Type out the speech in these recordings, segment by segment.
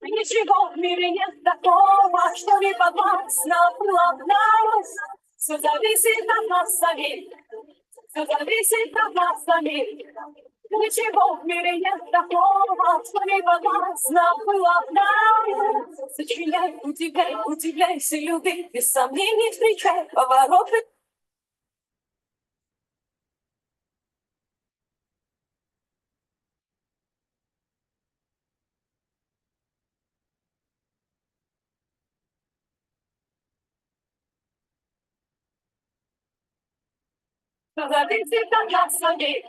Ничего в мире нет такого, что не подвластно было в нас. Все зависит от нас самих, все зависит от нас самих. Ничего в мире нет такого, что не подвластно было в нас. Сочиняй, удивляй, удивляйся, люби, без сомнений встречай повороты. Все зависит от нас самих,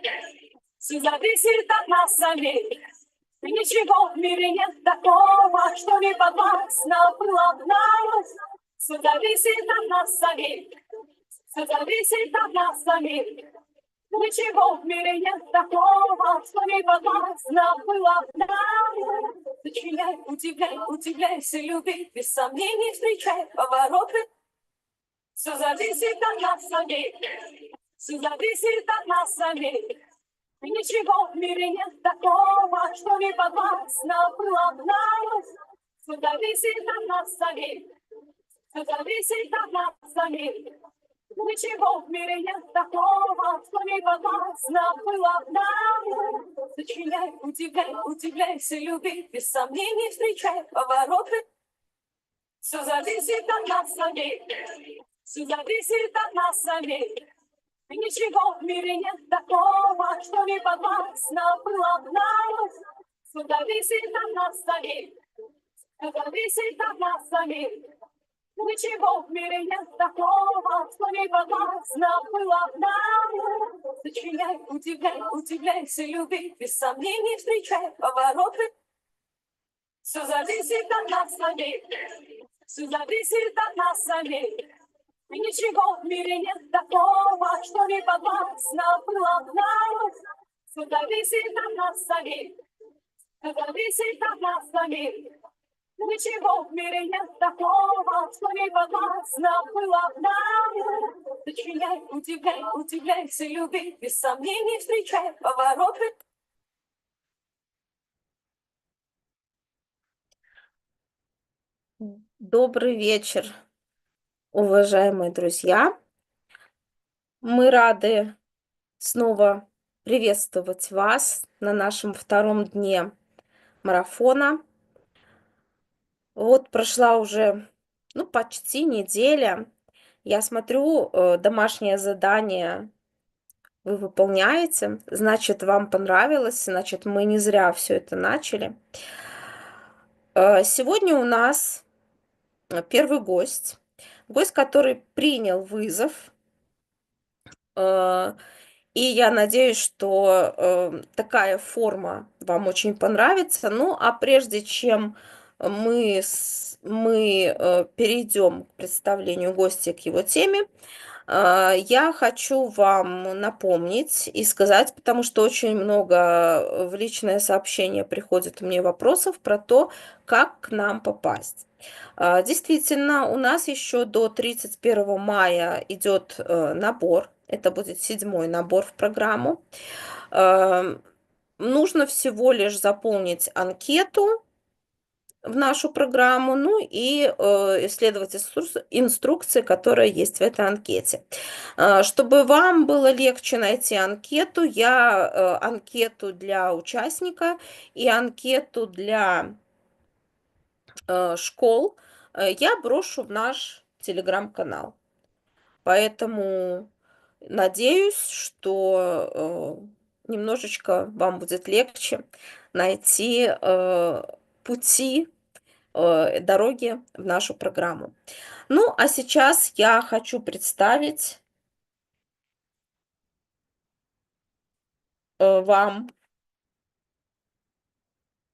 все зависит от нас самих. Ничего в мире нет такого, что не подвластно было в нас. Все зависит от нас самих, все зависит от нас самих. Ничего в мире нет такого, что не подвластно было в нас. Сочиняй, удивляй, удивляйся, люби, без сомнений встречай повороты. Все зависит от нас самих, все зависит от нас самих. Ничего в мире нет такого, что не подвластно было в нас. Все зависит от нас самих, все зависит от нас самих. Ничего в мире нет такого, что не подвластно было в нас. Сочиняй, удивляй, удивляйся, люби, без сомнений встречай повороты. Все зависит от нас самих, все зависит от нас самих. Ничего в мире нет такого, что не подвластно было в нас. Все зависит от нас самих, все зависит от нас самих. Ничего в мире нет такого, что не подвластно было в нас. Сочиняй, удивляй, удивляйся, люби, без сомнений встречай повороты. Все зависит от нас самих, все зависит от нас самих. Ничего в мире нет такого, что не подвластно было в нас. Все зависит от нас самих, все зависит от нас самих. Ничего в мире нет такого, что не подвластно было в нас. Сочиняй, удивляй, удивляйся, люби, без сомнений встречай повороты. Добрый вечер, уважаемые друзья. Мы рады снова приветствовать вас на нашем втором дне марафона. Вот прошла уже, почти неделя. Я смотрю, домашнее задание вы выполняете, значит, вам понравилось, значит, мы не зря все это начали. Сегодня у нас первый гость, который принял вызов. И я надеюсь, что такая форма вам очень понравится. Ну, а прежде чем мы перейдем к представлению гостя, к его теме, я хочу вам напомнить и сказать, потому что очень много в личное сообщение приходит мне вопросов про то, как к нам попасть. Действительно, у нас еще до 31 мая идет набор. Это будет 7-й набор в программу. Нужно всего лишь заполнить анкету в нашу программу, ну и исследовать инструкции, которые есть в этой анкете. Чтобы вам было легче найти анкету, я анкету для участника и анкету для школ я брошу в наш телеграм-канал. Поэтому надеюсь, что немножечко вам будет легче найти пути, дороги в нашу программу. Ну, а сейчас я хочу представить вам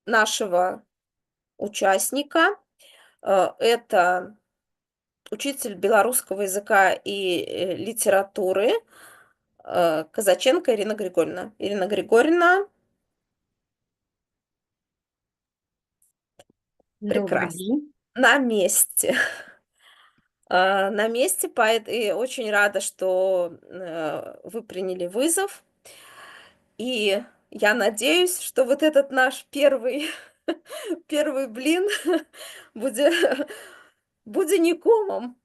нашего участника. Это учитель белорусского языка и литературы Казаченко Ирина Григорьевна. Ирина Григорьевна, Добрый прекрасно. день. На месте. На месте, и очень рада, что вы приняли вызов. И я надеюсь, что вот этот наш первый Первый блин буде будзе не комам.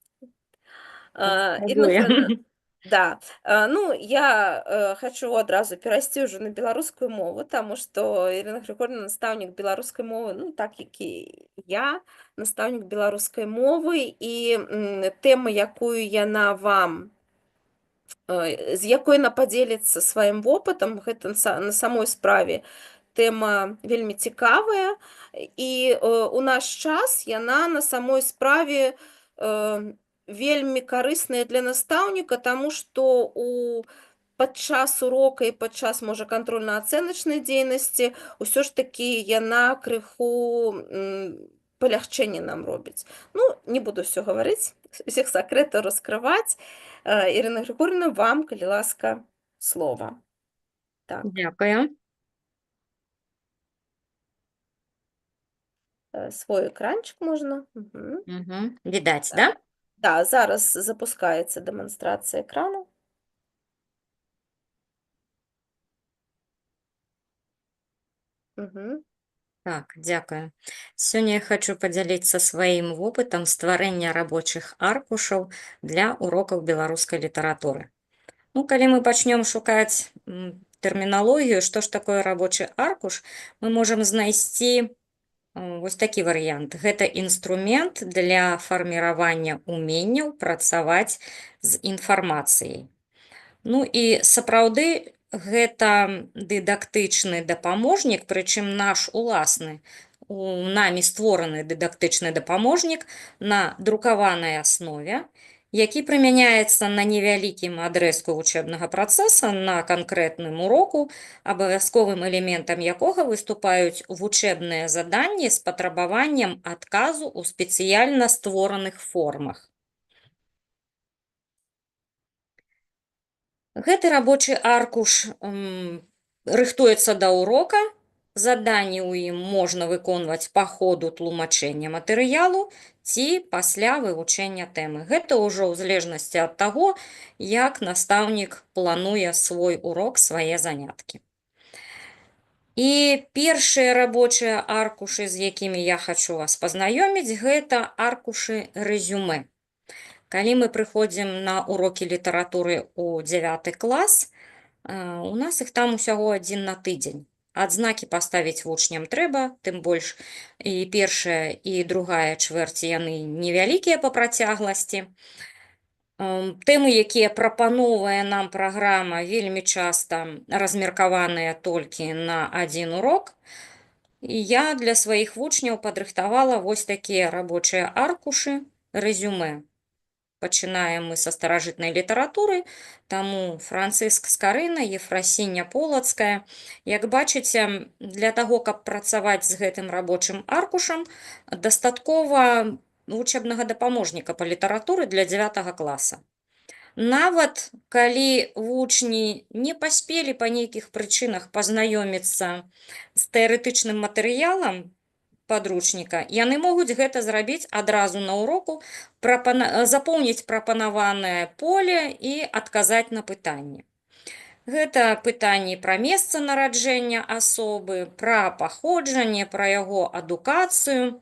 Ірына Григорівна, Спробуем. да. Ну, я хачу адразу перайсці ўжо на беларускую мову, таму што Ірына Григорівна настаўнік беларускай мовы, ну, так як і я, настаўнік беларускай мовы, і тэма, якую яна вам з якой яна падзеліцца сваім вопытам, гэта на самой справе тэма вельмі цікавая, і у наш час яна на самой справе вельмі карысная для настаўніка, таму што падчас урока і падчас, можа, кантрольна-ацэначнай дзейнасці ўсё ж такі яна крыху палягчэнне нам робіць. Ну, не буду ўсё гаварыць, усіх сакрэтаў раскрываць. Ірына Григорівна, вам, калі ласка, слова. Так, Дякую. свой экранчик можна. Відаць, да? Да, зараз запускаецца дэманстрацыя экрану. Так, дзякую. Сёння я хочу падзяліцца сваім вопытам стварэння рабочых аркушаў для урокаў беларускай літаратуры. Ну, калі мы пачнём шукаць тэрміналогію, што ж такое рабочы аркуш, мы можам знайсці вось такі варыянт. Гэта інструмент для фарміравання уменняў працаваць з інфармацыяй. Ну і сапраўды гэта дыдактычны дапаможнік, прычым наш уласны, намі створаны дыдактычны дапаможнік на друкаванай аснове, які прымяняецца на невялікім адрэзку вучэбнага працэса на канкрэтным уроку, абавязковым элементам якога выступаюць вучэбныя заданні з патрабаваннем адказу ў спецыяльна створаных формах. Гэты рабочы аркуш рыхтуецца да ўрока, заданні ў ім можна выконваць па ходу тлумачэння матэрыялу ці пасля вывучэння тэмы. Гэта ўжо ў залежнасці ад таго, як настаўнік плануе свой урок, свае заняткі. І першыя рабочыя аркушы, з якімі я хачу вас пазнаёміць, гэта аркушы рэзюмэ. Калі мы прыходзім на урокі літаратуры ў 9 клас, у нас іх там усяго адзін на тыдзень. Адзнакі паставіць вучням трэба, тым больш і першая, і другая чвэрці яны невялікія па працягласці. Тэмы, якія прапановвае нам праграма, вельмі часта размеркаваныя толькі на адзін урок. І я для сваіх вучняў падрыхтавала вось такія рабочыя аркушы рэзюмэ. Пачынаем мы са старажытнай літаратуры, таму Францыск Скарына, Ефрасіня Полацкая. Як бачыце, для таго, каб працаваць з гэтым рабочым аркушам, дастаткова вучэбнага дапаможніка па літаратуры для 9 класа. Нават калі вучні не паспелі па нейкіх прычынах пазнаёміцца з тэарэтычным матэрыялам падручніка, яны могуць гэта зрабіць адразу на уроку, запоўніць прапанаванае поле і адказаць на пытанні. Гэта пытанні пра месца нараджэння асобы, пра паходжанне, пра яго адукацыю,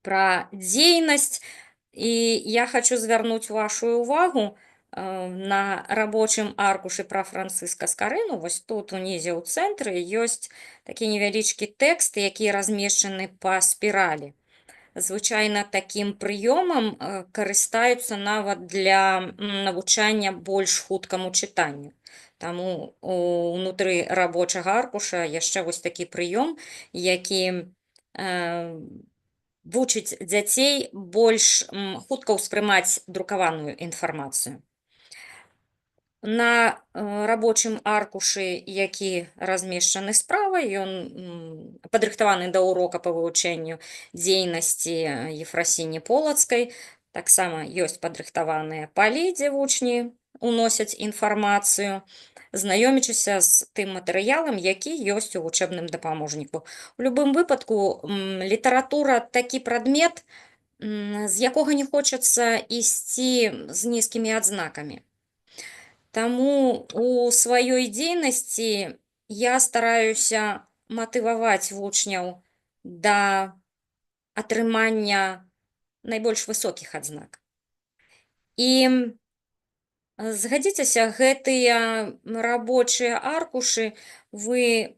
пра дзейнасць. І я хачу звярнуць вашу увагу на рабочым аркушы пра Францыска Скарыну. Вось тут унізе ў цэнтры ёсць такі невялічкі тэкст, які размешчаны па спіралі. Звычайна такім прыёмам карыстаюцца нават для навучання больш хуткаму чытанню. Таму унутры рабочага аркуша яшчэ вось такі прыём, які вучыць дзяцей больш хутка ўспрымаць друкаваную інфармацыю. На рабочым аркушы, які размешчаны справа, ён падрыхтаваны да урока па вывучэнню дзейнасці Ефрасіні Полацкай. Таксама ёсць падрыхтаваныя палі, дзе вучні уносяць інфармацыю, знаёмячыся з тым матэрыялам, які ёсць у вучэбным дапаможніку. У любым выпадку літаратура такі прадмет, з якога не хочацца ісці з нізкімі адзнакамі. Таму у сваёй дзейнасці я стараюся матываваць вучняў да атрымання найбольш высокіх адзнак. І згадзіцеся, гэтыя рабочыя аркушы вы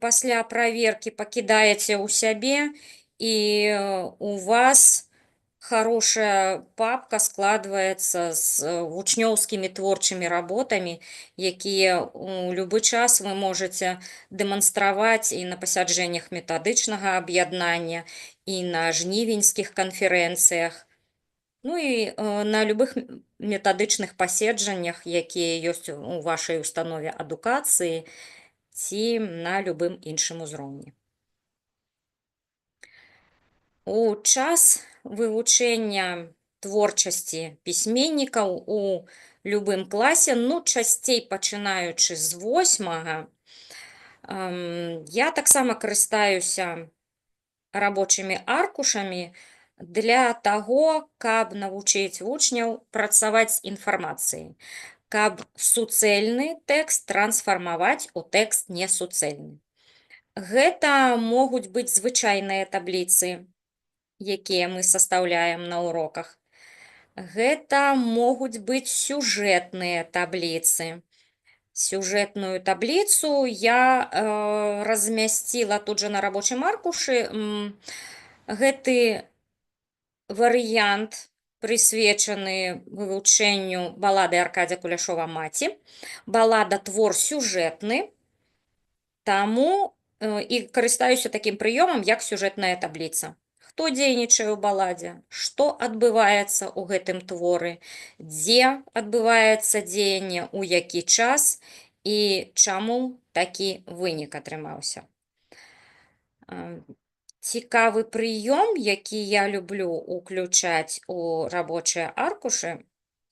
пасля праверкі пакідаеце ў сябе, і у вас хорошая папка складваецца з вучнёўскімі творчымі работамі, якія у любы час вы можаце дэманстраваць і на пасяджэннях метадычнага аб'яднання, і на жнівеньскіх канферэнцыях, ну і на любых метадычных паседжаннях, якія ёсць у вашай установе адукацыі ці на любым іншым узроўні. У час вывучэння творчасці пісьменнікаў у любым класе, ну, часцей пачынаючы з 8, я таксама карыстаюся рабочымі аркушамі для таго, каб навучыць вучняў працаваць з інфармацыяй, каб суцэльны тэкст трансфармаваць у тэкст несуцэльны. Гэта могуць быць звычайныя табліцы, якія мы састаўляем на уроках. Гэта могуць быць сюжэтныя табліцы. Сюжэтную табліцу я размясціла тут жа на рабочым аркушы. Гэты варыянт прысвечаны вывучэнню балады Аркадзя Куляшова «Маці». Балада твор сюжэтны, таму і карыстаюся такім прыёмам, як сюжэтная табліца. Хто дзейнічае ў баладзе, што адбываецца ў гэтым творы, дзе адбываецца дзеянне, у які час і чаму такі вынік атрымаўся. Цікавы прыём, які я люблю ўключаць у рабочыя аркушы,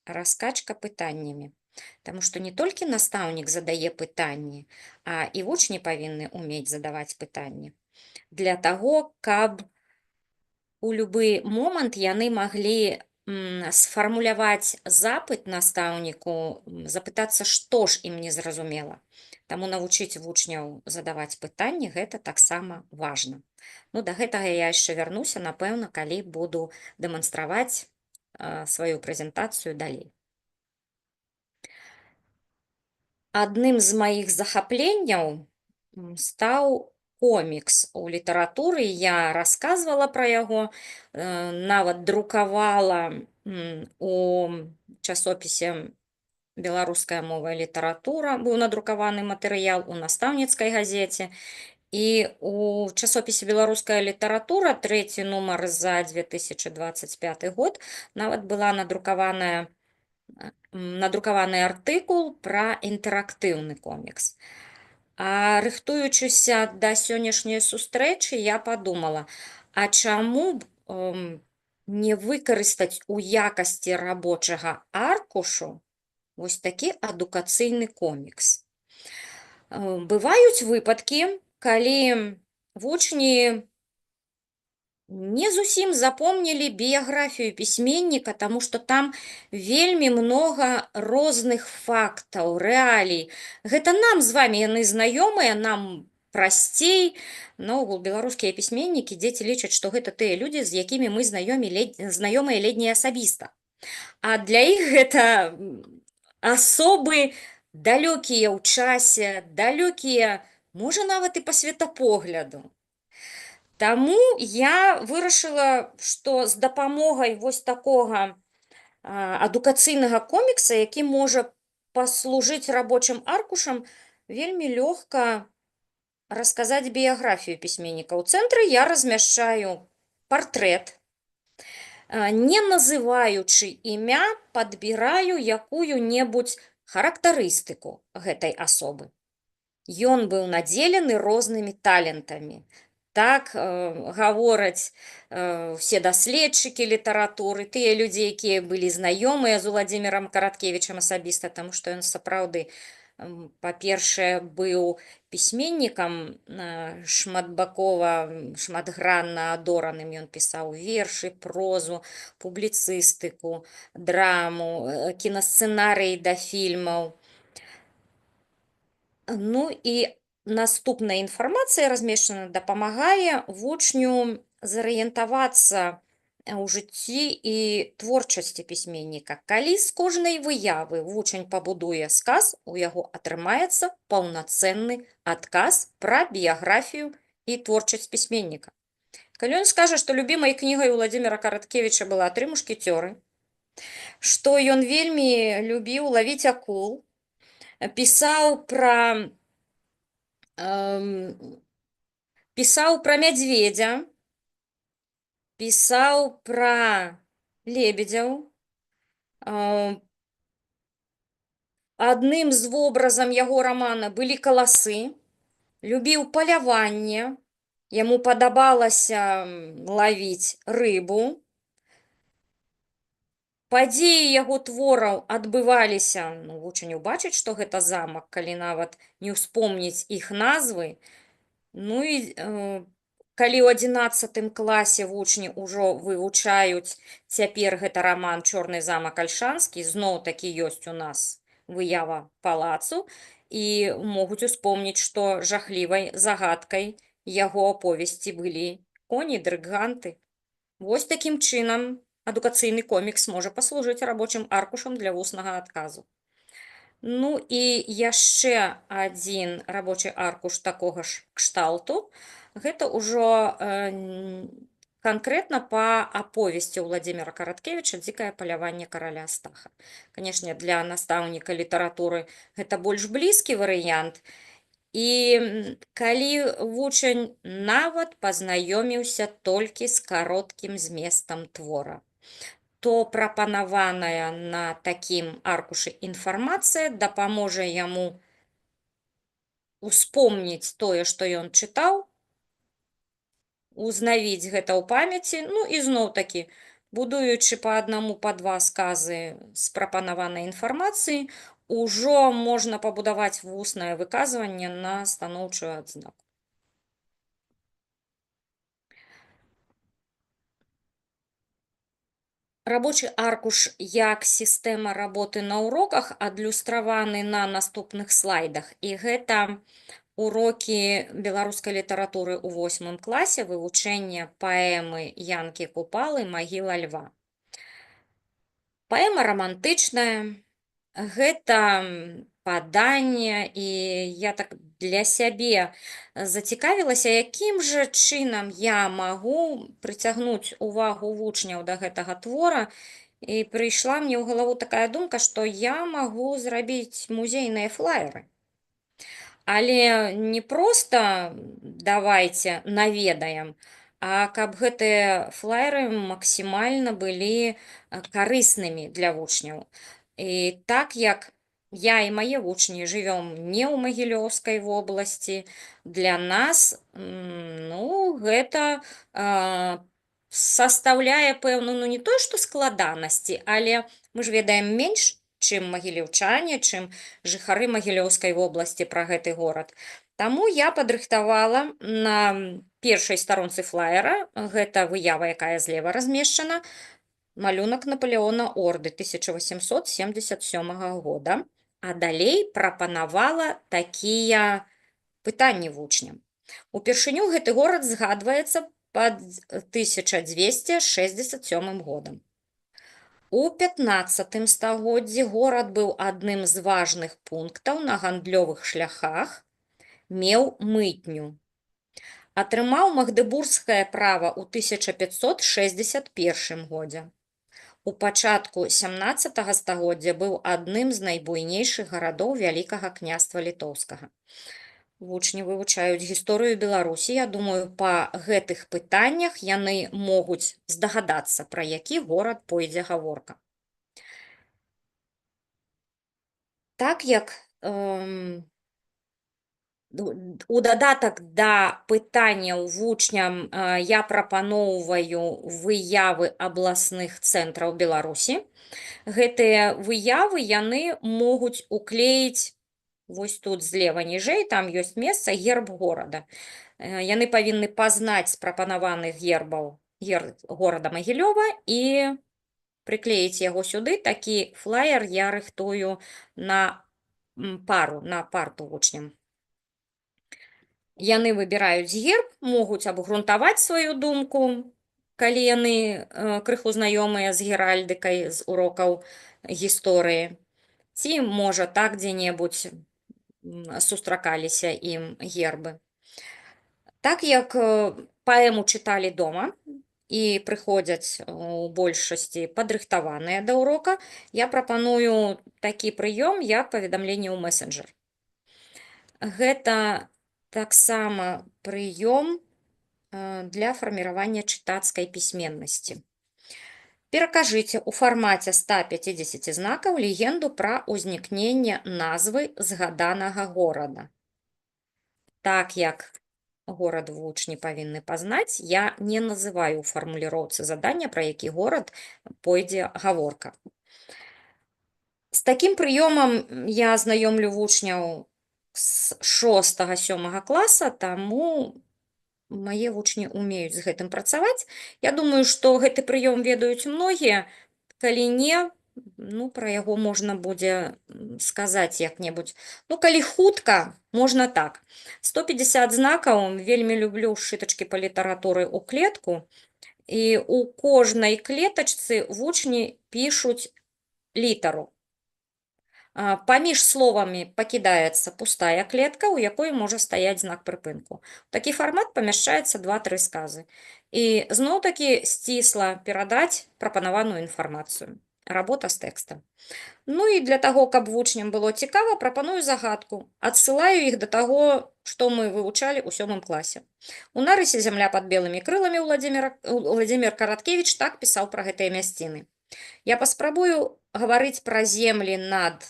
раскачка пытаннямі. Таму што не толькі настаўнік задае пытанні, а і вучні павінны ўмець задаваць пытанні. Для таго, каб у любы момант яны маглі сфармуляваць запыт настаўніку, запытацца, што ж ім не зразумела. Таму навучыць вучняў задаваць пытанні – гэта таксама важна. Ну, да гэтага я яшчэ вярнуся, напэўна, калі буду дэманстраваць сваю прэзентацыю далей. Адным з маіх захапленняў стаў комікс у літаратуры. Я расказвала пра яго, нават друкавала у часопісе «Беларуская мова і літаратура», быў надрукаваны матэрыял у настаўніцкай газеце, і у часопісе «Беларуская літаратура» 3 нумар за 2025 год нават была надрукаваны артыкул пра інтэрактыўны комікс. А рыхтуючыся да сённяшняй сустрэчы, я падумала, а чаму б не выкарыстаць у якасці рабочага аркушу вось такі адукацыйны комікс. Бываюць выпадкі, калі вучні не зусім запомнілі біяграфію пісьменніка, таму што там вельмі многа розных фактаў, рэалій. Гэта нам з вамі яны знаёмыя, нам прасцей. Наогул, беларускія пісьменнікі, дзеці лічаць, што гэта тыя людзі, з якімі мы знаёмыя ледзь не асабіста. А для іх гэта асобы далёкія ў часе, далёкія, можа, нават і па светапогляду. Таму я вырашыла, што з дапамогай вось такога адукацыйнага комікса, які можа паслужыць рабочым аркушам, вельмі лёгка расказаць біяграфію пісьменніка. У цэнтры я размяшчаю партрэт, не называючы імя, падбіраю якую-небудзь характарыстыку гэтай асобы. Ён быў надзелены рознымі талентамі. Так гавораць усе даследчыкі літаратуры, тыя людзі, якія былі знаёмыя з Уладзімірам Караткевічам асабіста, таму што ён сапраўды, па-першае, быў пісьменнікам шматбакова, шматгранна адораным. Ён пісаў вершы, прозу, публіцыстыку, драму, кінасцэнарыі да фільмаў. Ну і наступная інфармацыя размешчана дапамагае вучню зарыентавацца ў жыцці і творчасці пісьменніка. Калі з кожнай выявы вучань пабудуе сказ, у яго атрымаецца паўнацэнны адказ пра біяграфію і творчасць пісьменніка. Калі ён скажа, што любімай кнігай Уладзіміра Караткевіча была «Тры мушкецёры», што ён вельмі любіў лавіць акул, пісаў пра мядзведзя, пісаў пра лебедзяў. Адным з вобразам яго рамана былі каласы, любіў паляванне, яму падабалася лавіць рыбу. Падзеі яго твораў адбываліся, вучань убачыць, што гэта замак, калі нават не ўспомніць іх назвы. Ну і калі ў 11 класе вучні ўжо вывучаюць цяпер гэта раман «Чорны замак Альшанскі», зноў-такі ёсць у нас выява палацу, і могуць успомніць, што жахлівай загадкай яго аповесці былі коні, дрыганты. Вось такім чынам адукацыйны комікс можа паслужыць рабочым аркушам для вуснага адказу. Ну і яшчэ адзін рабочы аркуш такога ж кшталту. Гэта ўжо канкрэтна па аповесці Уладзіміра Караткевіча «Дзікае паляванне караля Астаха». Канешне, для настаўніка літаратуры гэта больш блізкі варыянт. І калі вучань нават пазнаёміўся толькі з кароткім зместам твора, то прапанаваная на такім аркушы інфармацыя дапаможа яму успомніць тое, што ён чытаў, узнавіць гэта ў памяці, ну і зноў-такі, будуючы па аднаму, па два сказы з прапанаванай інфармацыі, ужо можна пабудаваць вуснае выказванне на станоўчую адзнаку. Рабочы аркуш як сістэма работы на уроках адлюстраваны на наступных слайдах. І гэта урокі беларускай літаратуры ў 8 класе, вывучэнне паэмы Янкі Купалы «Магіла льва». Паэма рамантычная, гэта паданне, і я так для сябе зацікавілася, якім жа чынам я магу прыцягнуць увагу вучняў да гэтага твора, і прыйшла мне ў галаву такая думка, што я магу зрабіць музейныя флаеры. Але не проста давайце наведаем, а каб гэтыя флаеры максімальна былі карыснымі для вучняў. І так як я і мае вучні жывём не ў Магілёўскай вобласці, для нас гэта састаўляе пэўную, не то што складанасці, але мы ж ведаем менш, чым магілеўчане, чым жыхары Магілёўскай вобласці пра гэты горад. Таму я падрыхтавала на першай старонцы флаера, гэта выява, якая злева размешчана, малюнак Напалеона Орды 1877 года, а далей прапанавала такія пытанні вучням. Упершыню гэты горад згадваецца пад 1267 годам. У 15 стагоддзі горад быў адным з важных пунктаў на гандлёвых шляхах, меў мытню. Атрымаў магдэбургскае права ў 1561 годзе. У пачатку 17 стагоддзя быў адным з найбуйнейшых гарадоў Вялікага княства Літоўскага. Вучні вывучаюць гісторыю Беларусі. Я думаю, па гэтых пытаннях яны могуць здагадацца, пра які горад пойдзе гаворка. Так як у дадатак да пытанняў вучням я прапаноўваю выявы абласных цэнтраў Беларусі. Гэтыя выявы яны могуць уклеіць вось тут злева ніжэй, там ёсць месца герб горада. Яны павінны пазнаць з прапанаваных гербаў горада Магілёва і прыклеіць яго сюды. Такі флаер я рыхтую на парту вучням. Яны выбіраюць герб, могуць абгрунтаваць сваю думку, калі яны крыху знаёмыя з геральдыкай, з урокаў гісторыі. Ці, можа, так дзе-небудзь сустракаліся ім гербы. Так як паэму чыталі дома і прыходзяць у большасці падрыхтаваныя да ўрока, я прапаную такі прыём, як паведамленне ў месенджер. Гэта таксама прыём для фарміравання чытацкай пісьменнасці. Перакажыце ў фармаце 150 знакаў легенду пра ўзнікненне назвы згаданага горада. Так як горад вучні павінны пазнаць, я не называю ў фармуліроўцы задання, пра які горад пойдзе гаворка. З такім прыёмам я знаёмлю вучняў з 6-7 класа, таму мае вучні умеюць з гэтым працаваць. Я думаю, што гэты прыём ведаюць многія. Калі не, пра яго можна будзе сказаць як-небудзь. Калі хутка, можна так. 150 знакаў, вельмі люблю сшытачкі па літаратуры ў клетку, і ў кожнай клетачцы вучні пішуць літару. Паміж словамі пакідаецца пустая клетка, у якой можа стаяць знак прыпынку. У такі фармат памяшчаецца 2-3 сказы. І зноў-такі сцісла перадаць прапанаваную інфармацыю. Работа з тэкстам. І для таго, каб вучням было цікава, прапаную загадку. Адсылаю іх да таго, што мы вывучалі ў 7 класе. У нарысе «Зямля пад белымі крыламі» Владзімір Караткевіч так пісаў пра гэтыя мясціны. Я паспрабую гаварыць пра землі над,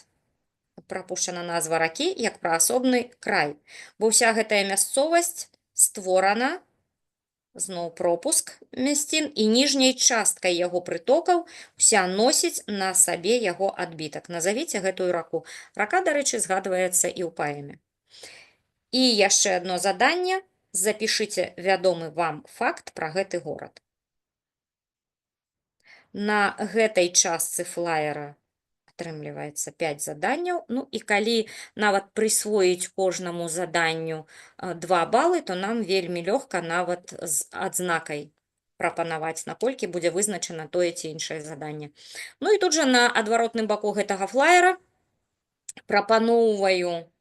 прапушчана назва ракі, як пра асобны край, бо ўся гэтая мясцовасць створана, зноў пропуск мясцін, і ніжняй часткай яго прытокаў уся носіць на сабе яго адбітак. Назавіце гэтую раку. Рака, дарэчы, згадваецца і ў паэме. І яшчэ адно заданне. Запішыце вядомы вам факт пра гэты горад. На гэтай частцы флаера атрымліваецца 5 заданняў. І калі нават прысвоіць кожнаму заданню 2 балы, то нам вельмі лёгка нават з адзнакай прапанаваць, наколькі будзе вызначана тое ці іншае заданне. І тут жа на адваротным баку гэтага флаера прапаноўваю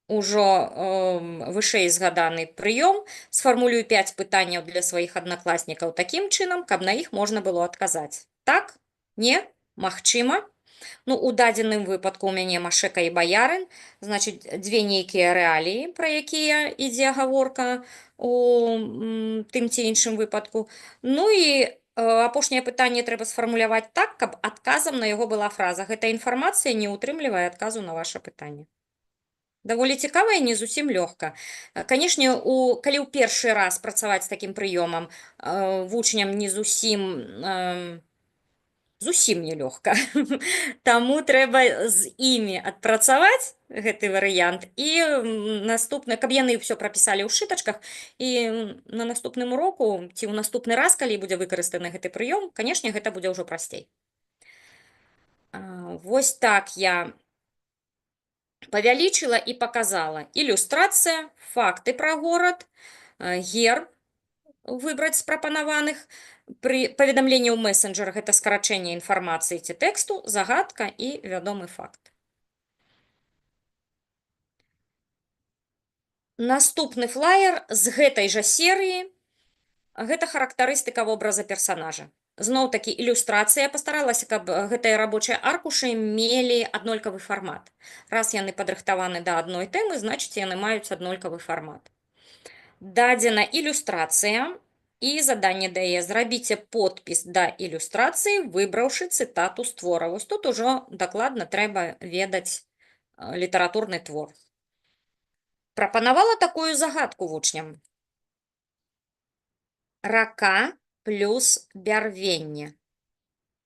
ўжо вышэй згаданы прыём, сфармулюю 5 пытанняў для сваіх аднакласнікаў такім чынам, каб на іх можна было адказаць. Так? Не? Магчыма? У дадзеным выпадку ў мяне Машэка і Баярын, значыць, 2 нейкія рэаліі, пра якія ідзе гаворка у тым ці іншым выпадку. І апошняе пытанне трэба сфармуляваць так, каб адказам на яго была фраза. Гэта інфармацыя не ўтрымлівае адказу на ваша пытанне. Даволі цікава і не зусім лёгка. Канешне, калі ў першы раз працаваць з такім прыёмам, вучням не зусім нелёгка. Таму трэба з імі адпрацаваць гэты варыянт, і каб яны ўсё прапісалі ў сшытачках, і на наступным уроку ці ў наступны раз, калі будзе выкарыстаны гэты прыём, канешне, гэта будзе ўжо прасцей. Вось так я павялічыла і паказала. Ілюстрацыя, факты пра горад, герб выбраць з прапанаваных, паведамленне ў месенджерах — гэта скарачэнне інфармацыі ці тэксту, загадка і вядомы факт. Наступны флаер з гэтай жа серыі — гэта характарыстыка вобраза персанажа. Зноў-такі ілюстрацыя. Пастаралася, каб гэтыя рабочыя аркушы мелі аднолькавы фармат. Раз яны падрыхтаваны да адной тэмы, значыць, яны маюць аднолькавы фармат. Дадзена ілюстрацыя, і заданне дае: зрабіце подпіс да ілюстрацыі, выбраўшы цытату з твора. Вось тут ужо дакладна трэба ведаць літаратурны твор. Прапанавала такую загадку вучням. Рака плюс бярвенне.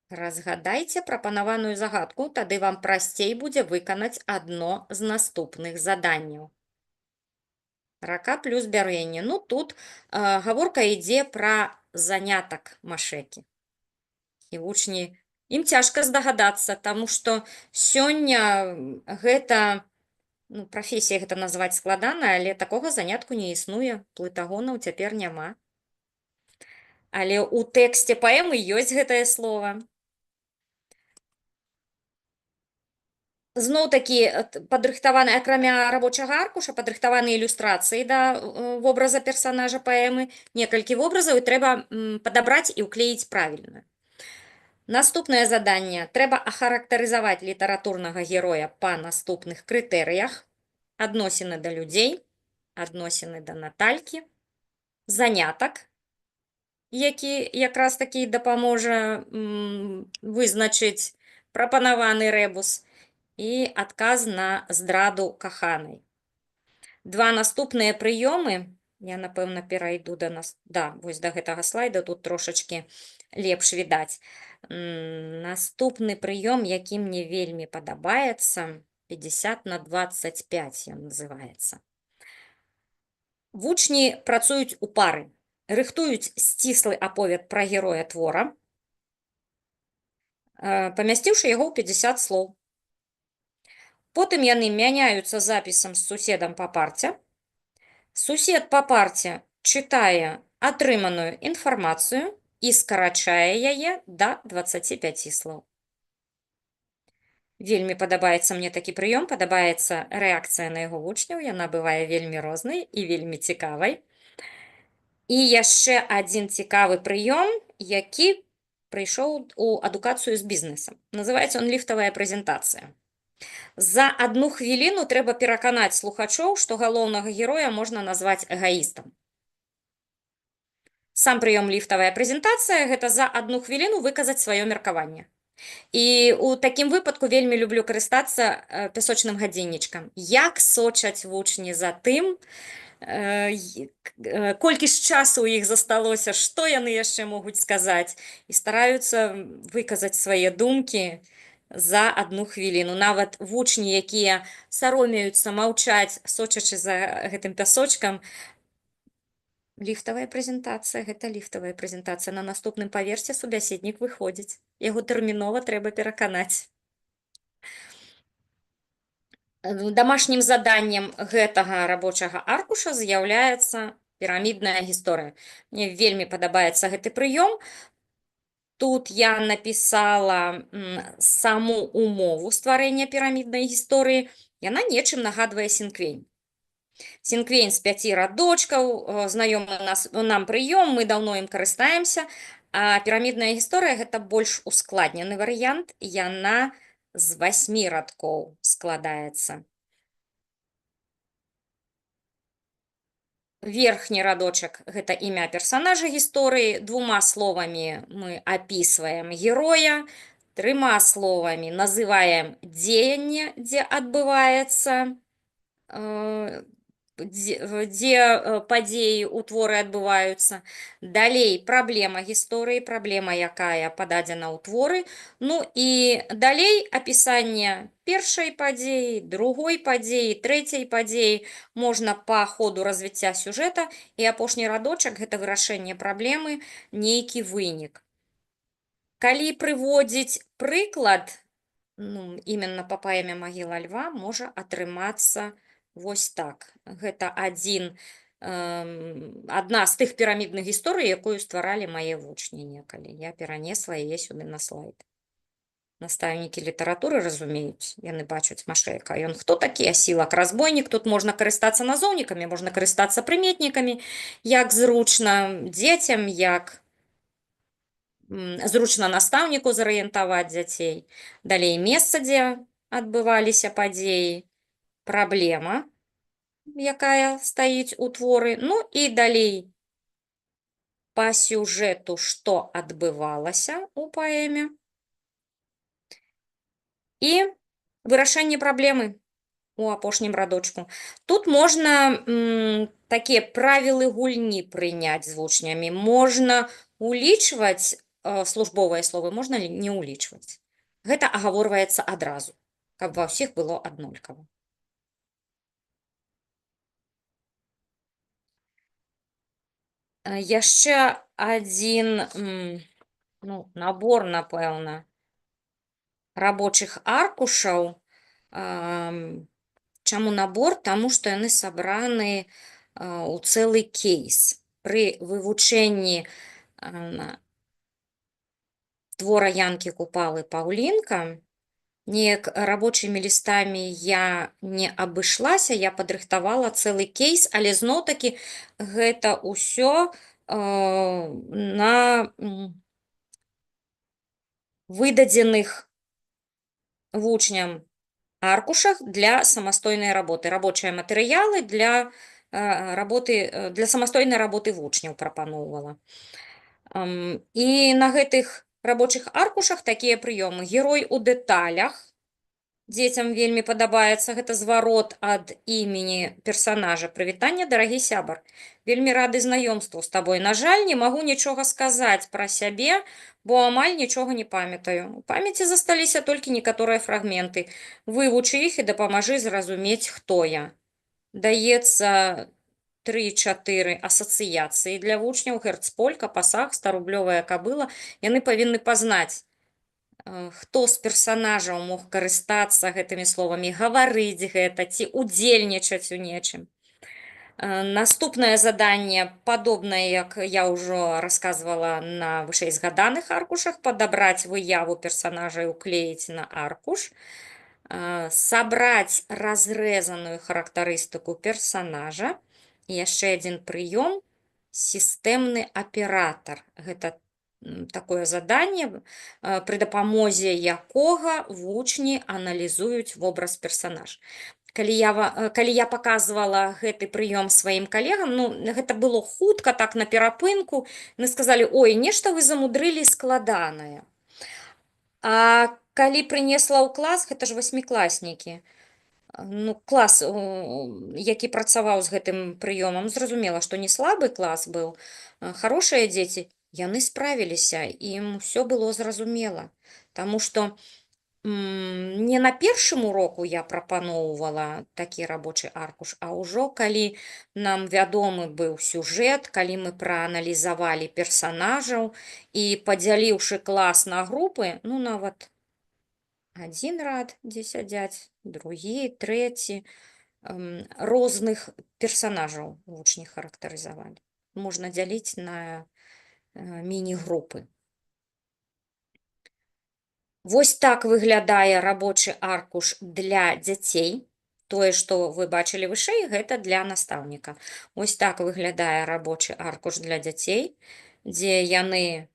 Разгадайце прапанаваную загадку, тады вам прасцей будзе выканаць адно з наступных заданняў. Рака плюс бярвенне. Тут гаворка ідзе пра занятак Машэкі. І вучні, ім цяжка здагадацца, таму што сёння гэта Ну, прафесія гэта назваць складана, але такога занятку не існуе. Плытагонаў цяпер няма. Але ў тэксце паэмы ёсць гэтае слова. Зноў-такі падрыхтаваны, акрамя рабочага аркуша, падрыхтаваны ілюстрацыі да вобраза персанажа паэмы, некалькі вобразаў, і трэба падабраць і ўклеіць правільна. Наступнае заданне. Трэба ахарактарызаваць літаратурнага героя па наступных крытэрыях: адносіны да людзей, адносіны да Наталькі, занятак, які якраз такі дапаможа вызначыць прапанаваны рэбус, і адказ на здраду каханай. Два наступныя прыёмы, я, напэўна, перайду да нас, да, вось да гэтага слайда, тут трошачкі лепш відаць. Наступны прыём, які мне вельмі падабаецца, 50/25 ён называецца. Вучні працуюць у пары, рыхтуюць сціслы аповед пра героя твора, памясціўшы яго ў 50 слоў. Потым яны мяняюцца запісам з суседам па парце. Сусед па парце чытае атрыманую інфармацыю і скарачае яе да 25 слоў. Вельмі падабаецца мне такі прыём, падабаецца рэакцыя на яго вучняў, яна бывае вельмі рознай і вельмі цікавай. І яшчэ адзін цікавы прыём, які прыйшоў у адукацыю з бізнесам. Называецца он ліфтавая прэзентацыя. За 1 хвіліну трэба пераканаць слухачоў, што галоўнага героя можна назваць эгаістам. Сам прыём ліфтавая прэзентацыя – гэта за 1 хвіліну выказаць сваё меркаванне. І ў такім выпадку вельмі люблю карыстацца пясочным гадзіннічкам. Як сочаць вучні за тым, колькі ж часу ў іх засталося, што яны яшчэ могуць сказаць, і стараюцца выказаць свае думкі за 1 хвіліну. Нават вучні, якія саромеюцца маўчаць, сочачы за гэтым пясочкам, ліфтавая прэзентацыя, гэта ліфтавая прэзентацыя. На наступным паверсе субяседнік выходзіць. Яго тэрмінова трэба пераканаць. Дамашнім заданнем гэтага рабочага аркуша з'яўляецца пірамідная гісторыя. Мне вельмі падабаецца гэты прыём. Тут я напісала саму умову стварэння піраміднай гісторыі. Яна нечым нагадвае сінквейн. Сінквейн з 5 радочкаў, знаёмы нам прыём, мы даўно ім карыстаемся, а пірамідная гісторыя – гэта больш ускладнены варыянт, яна з 8 радкоў складаецца. Верхні радочак – гэта імя персанажа гісторыі, 2 словамі мы апісваем героя, 3 словамі называем дзеянне, дзе адбываецца, дзе падзеі ў творы адбываюцца. Далей праблема гісторыі, праблема, якая пададзена ў творы. Ну і далей апісанне першай падзеі, другой падзеі, трэцяй падзеі. Можна па ходу развіцця сюжэта. І апошні радочак – гэта вырашэнне праблемы, нейкі вынік. Калі прыводзіць прыклад, іменно па паэме «Магіла льва», можа атрымацца вось так. Гэта адна з тых пірамідных гісторый, якую стваралі мае вучні некалі. Я перанесла яе сюды на слайд. Настаўнікі літаратуры разумеюць, яны бачаць Машэка. Ён хто такі? Асілак, разбойнік. Тут можна карыстацца назоўнікамі, можна карыстацца прыметнікамі, як зручна дзецям, як зручна настаўніку зарыентаваць дзяцей. Далей месца, дзе адбываліся падзеі, праблема, якая стаіць у творы. Ну і далей па сюжэту, што адбывалася ў паэме. І вырашэнне праблемы у апошнім радочку. Тут можна такія правілы гульні прыняць з вучнямі. Можна улічваць службовыя словы, можна не улічваць. Гэта агаворваецца адразу, каб ва ўсіх было аднолькава. Яшчэ адзін набор, напэўна, рабочых аркушаў Чаму набор? Таму што яны сабраны ў цэлы кейс. Пры вывучэнні твора Янкі Купалы «Паўлінка» неяк рабочымі лістамі я не абышлася, я падрыхтавала цэлы кейс, але зноў-такі гэта ўсё на выдадзеных вучням аркушах для самастойнай работы. Рабочыя матэрыялы для для самастойнай работы вучняў прапаноўвала. І на гэтых рабочых аркушах такія прыёмы. Герой у дэталях. Дзецям вельмі падабаецца, гэта зварот ад імені персанажа. Прывітанне, дарагі сябар. Вельмі рады знаёмству з табой. На жаль, не магу нічога сказаць пра сябе, бо амаль нічога не памятаю. У памяці засталіся толькі некаторыя фрагменты. Вывучы іх і дапамажы зразумець, хто я. Даецца 3-4 асацыяцыі для вучняў: герцполька, пасаг, 100-рублёвая кабыла. Яны павінны пазнаць, хто з персанажаў мог карыстацца гэтымі словамі, гаварыць гэта ці удзельнічаць у нечым. Наступнае заданне падобнае, як я ўжо расказвала на вышэйзгаданых аркушах, падабраць выяву персанажа і ўклеіць на аркуш, сабраць разрэзаную характарыстыку персанажа. І яшчэ адзін прыём — сістэмны аператар. Гэта такое заданне, пры дапамозе якога вучні аналізуюць вобраз персанаж. Калі я паказвала гэты прыём сваім калегам, гэта было хутка, так на перапынку, яны сказалі: «Ой, нешта вы замудрылі складанае». А калі прынесла ў клас, гэта ж 8-класнікі, клас, які працаваў з гэтым прыёмам, зразумела, што не слабы клас быў, харошыя дзеці, яны справіліся, ім усё было зразумела. Таму што не на першым уроку я прапаноўвала такі рабочы аркуш, а ўжо калі нам вядомы быў сюжэт, калі мы прааналізавалі персанажаў і, падзяліўшы клас на групы, нават адзін рад, дзе сядзяць, другі, трэці, розных персанажаў вучні характарызавалі. Можна дзяліць на міні-групы. Вось так выглядае рабочы аркуш для дзяцей. Тое, што вы бачылі вышэй, гэта для настаўніка. Вось так выглядае рабочы аркуш для дзяцей, дзе яны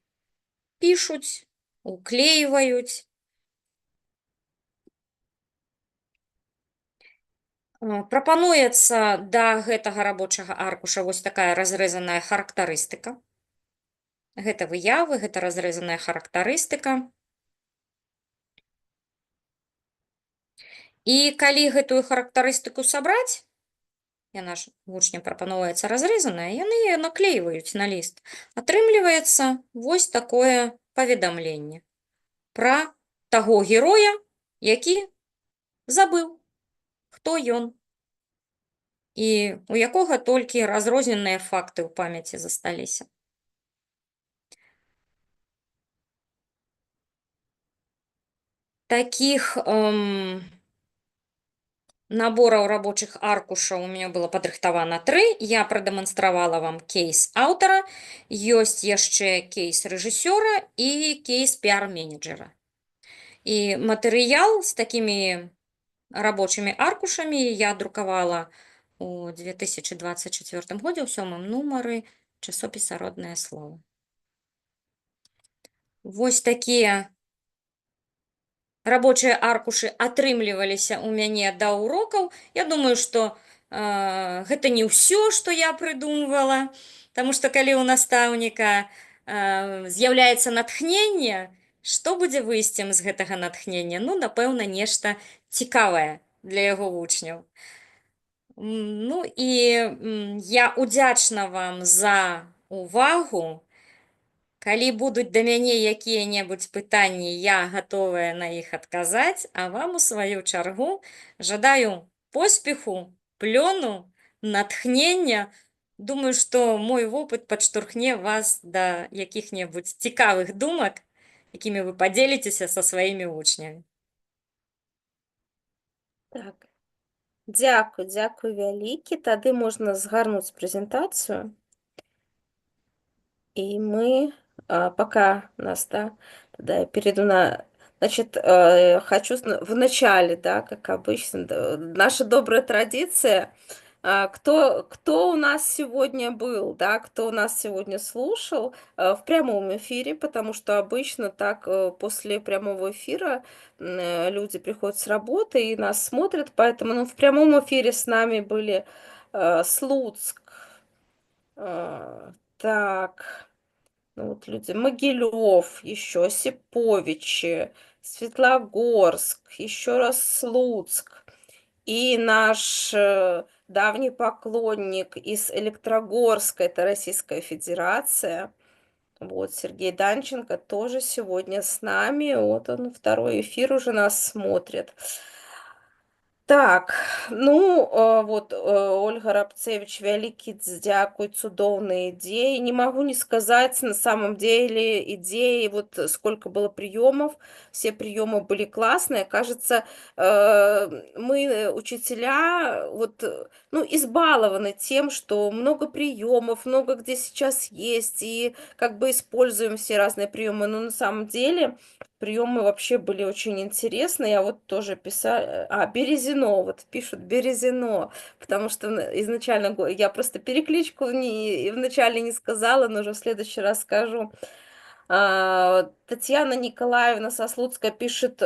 пішуць, уклейваюць. Прапануецца да гэтага рабочага аркуша вось такая разрэзаная характарыстыка. Гэта выявы, гэта разрэзаная характарыстыка. І калі гэтую характарыстыку сабраць, яна ж вучням прапаноўваецца разрэзаная, яны яе наклейваюць на ліст. Атрымліваецца вось такое паведамленне пра таго героя, які забыў, хто ён, і у якога толькі разрозненыя факты ў памяці засталіся. Такіх набораў рабочых аркушаў у мяне было падрыхтавана 3. Я прадэманстравала вам кейс аўтара, ёсць яшчэ кейс рэжысёра і кейс піар-менеджера. І матэрыял з такімі рабочымі аркушамі я друкавала у 2024 годзе ў 7-м нумары часопіса «Роднае слово». Вось такія рабочыя аркушы атрымліваліся ў мяне да урокаў. Я думаю, што гэта не ўсё, што я прыдумвала, таму што калі ў настаўніка з'яўляецца натхненне, што будзе выйсцем з гэтага натхнення? Напэўна, нешта цікавае для яго вучняў. І я удзячна вам за увагу. Калі будуць да мяне якія-небудзь пытанні, я гатовая на іх адказаць, а вам у сваю чаргу жадаю поспеху, плёну, натхнення. Думаю, што мой вопыт падштурхне вас да якіх-небудзь цікавых думак, якімі вы падзеліцеся са сваімі вучнямі. Так. Дякую вялікі. Тады можна згарнуць прэзентацыю. И мы, пока нас, да, тогда я перейду на, значит, хочу в начале, да, как обычно, наша добрая традиция. Кто у нас сегодня был, да, кто у нас сегодня слушал в прямом эфире, потому что обычно так после прямого эфира люди приходят с работы и нас смотрят, поэтому в прямом эфире с нами были Слуцк, так. Ну, вот люди: Могилев, еще Осиповичи, Светлогорск, еще раз Слуцк. И наш давний поклонник из Электрогорска, это Российская Федерация. Вот, Сергей Данченко тоже сегодня с нами. Вот он, второй эфир уже нас смотрит. Так, ну, вот, Ольга Рабцевич, вялікі дзякуй, цудоўные идеи. Не могу не сказать, на самом деле, идеи, вот сколько было приемов, все приемы были классные. Кажется, мы, учителя, вот, ну, избалованы тем, что много приемов, много где сейчас есть, и как бы используем все разные приемы. Но на самом деле приемы вообще были очень интересные. Я вот тоже писала... Березино, вот пишут Березино, потому что изначально я просто перекличку вначале не сказала, но уже в следующий раз скажу. Татьяна Николаевна Сослуцкая пишет...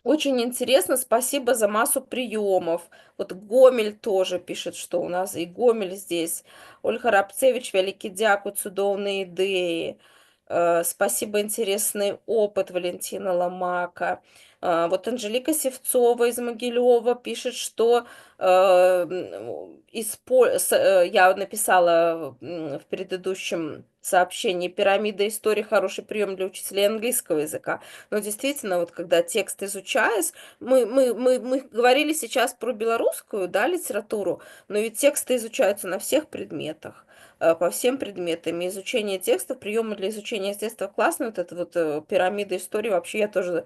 Очень интересно, спасибо за массу приемов. Вот Гомель тоже пишет, что у нас и Гомель здесь. Ольга Рабцевич, вялікі дзякуй, цудоўныя ідэі. Спасибо, интересный опыт, Валентина Ломака. Вот Анжелика Севцова из Могилева пишет, что я написала в предыдущем сообщении: пирамида истории — хороший прием для учителей английского языка. Но действительно, вот когда текст изучаешь, мы говорили сейчас про белорусскую, да, литературу, но ведь тексты изучаются на всех предметах, по всем предметам. И изучение текстов, приемы для изучения текстов классно. Вот эта вот пирамида истории, вообще я тоже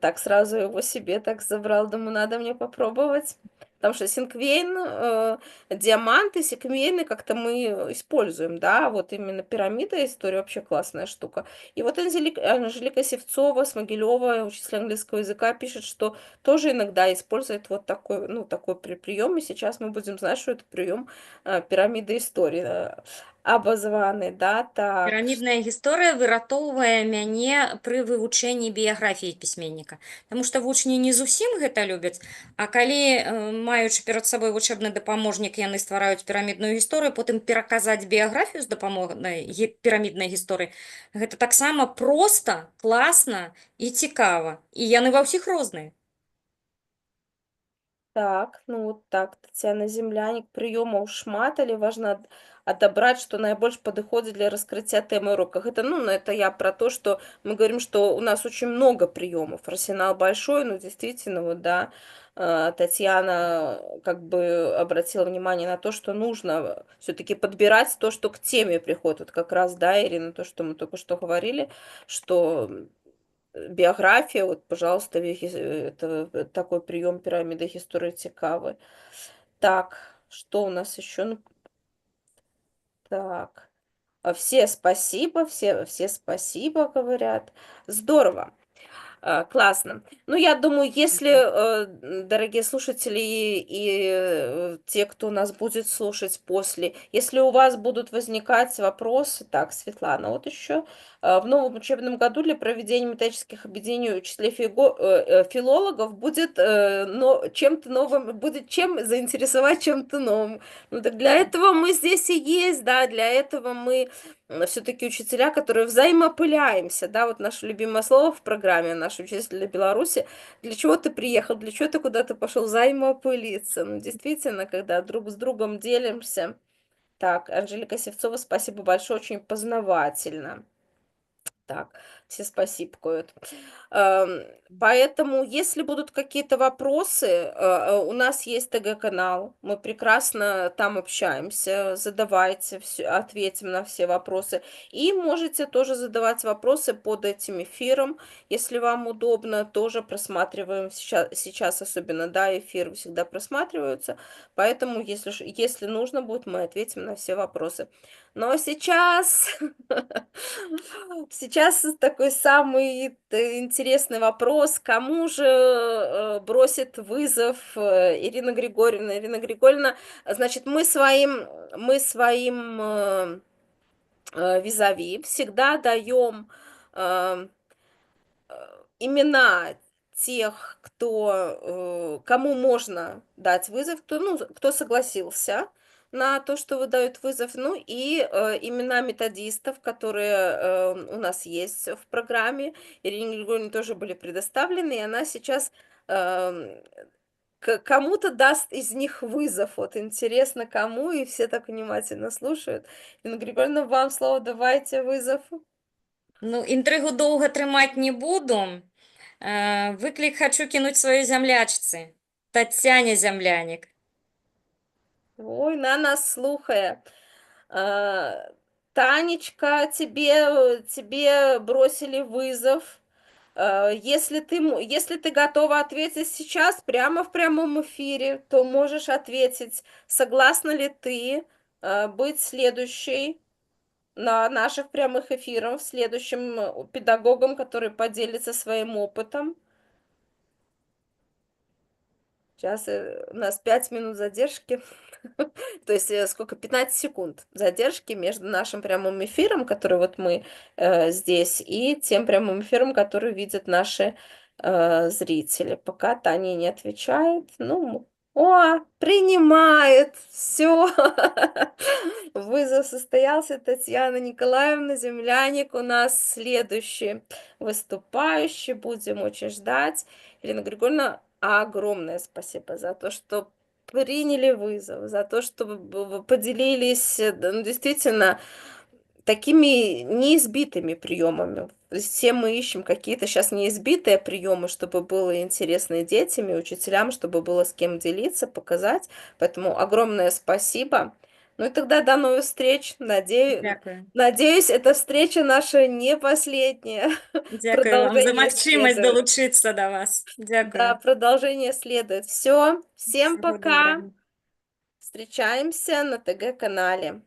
так сразу его себе так забрал, думаю, надо мне попробовать. Потому что Синквейн, диаманты, секвейны как-то мы используем, да, вот именно пирамида истории вообще классная штука. И вот Анжелика Севцова с Могилева, учитель английского языка, пишет, что тоже иногда использует вот такой, ну, такой прием. И сейчас мы будем знать, что это прием пирамиды истории обозваны, да, так. Пірамідная гісторыя выратоўвае мяне пры вывучэнні біяграфіі пісьменніка. Таму што вучні не зусім гэта любяць, а калі, маючы перад сабой вучэбны дапаможнік, яны ствараюць пірамідную гісторыю, потым пераказаць біяграфію з дапамогай піраміднай гісторыі, гэта таксама проста, класна і цікава. І яны ва ўсіх розныя. Так, ну вот так, Татьяна Земляник, приемов шмат, але важно отобрать, что наибольш падыходзіць для раскрытия темы урока. Это, ну, это я про то, что мы говорим, что у нас очень много приемов, арсенал большой, но действительно, вот, да, Татьяна как бы обратила внимание на то, что нужно все-таки подбирать то, что к теме приходит. Вот как раз, да, Ирина, то, что мы только что говорили, что биография, вот, пожалуйста, это такой прием пирамиды истории цікавы. Так, что у нас еще? Ну, так, все спасибо, все спасибо говорят. Здорово. Классно. Ну, я думаю, если, дорогие слушатели и те, кто нас будет слушать после, если у вас будут возникать вопросы, так, Светлана, вот еще в новом учебном году для проведения методических объединений учителей филологов будет чем-то новым, будет чем заинтересовать чем-то новым. Ну, так для этого мы здесь и есть, да, для этого мы все-таки учителя, которые взаимоопыляемся, да, вот наше любимое слово в программе, наш учитель для Беларуси, для чего ты приехал, для чего ты куда-то пошел, взаимоопылиться, ну, действительно, когда друг с другом делимся. Так, Анжелика Севцова, спасибо большое, очень познавательно. Так, Все спасибкают. Поэтому, если будут какие-то вопросы, у нас есть ТГ-канал, мы прекрасно там общаемся, задавайте, ответим на все вопросы. И можете тоже задавать вопросы под этим эфиром, если вам удобно, тоже просматриваем сейчас особенно, да, эфиры всегда просматриваются, поэтому, если нужно будет, мы ответим на все вопросы. Но сейчас, сейчас такой самый интересный вопрос, кому же бросит вызов Ирина Григорьевна? Ирина Григорьевна, значит, мы своим визави всегда даем имена тех, кому можно дать вызов, кто согласился на то, что выдают вызов, ну и имена методистов, которые у нас есть в программе. Ирине Григорьевне тоже были предоставлены, и она сейчас кому-то даст из них вызов. Вот интересно, кому, и все так внимательно слушают. Ирина Григорьевна, вам слово, давайте вызов. Ну, інтригу довго тримати не буду. Виклик хочу кинуть своїй землячці, Тетяні Земляник. Ой, на нас слухає. Танечка, тебе бросили вызов. Если ты готова ответить сейчас, прямо в прямом эфире, то можешь ответить, согласна ли ты быть следующей на наших прямых эфирах, следующим педагогом, который поделится своим опытом. Сейчас у нас 5 минут задержки. То есть сколько? 15 секунд задержки между нашим прямым эфиром, который вот мы здесь, и тем прямым эфиром, который видят наши зрители. Пока Таня не отвечает. Принимает. Все. Вызов состоялся. Татьяна Николаевна Земляник у нас следующий выступающий. Будем очень ждать. Ирина Григорьевна, огромное спасибо за то, что приняли вызов, за то, что вы поделились, действительно, такими неизбитыми приемами. То есть все мы ищем какие-то сейчас неизбитые приемы, чтобы было интересно и детям, и учителям, чтобы было с кем делиться, показать. Поэтому огромное спасибо. Ну и тогда до новых встреч. Дякую. Надеюсь, эта встреча наша не последняя. Дякую вам за Продолжение можливість следует. долучитися до вас. Дякую. Да, продолжение следует. Все, всем Всього пока. доброго. Встречаемся на ТГ-канале.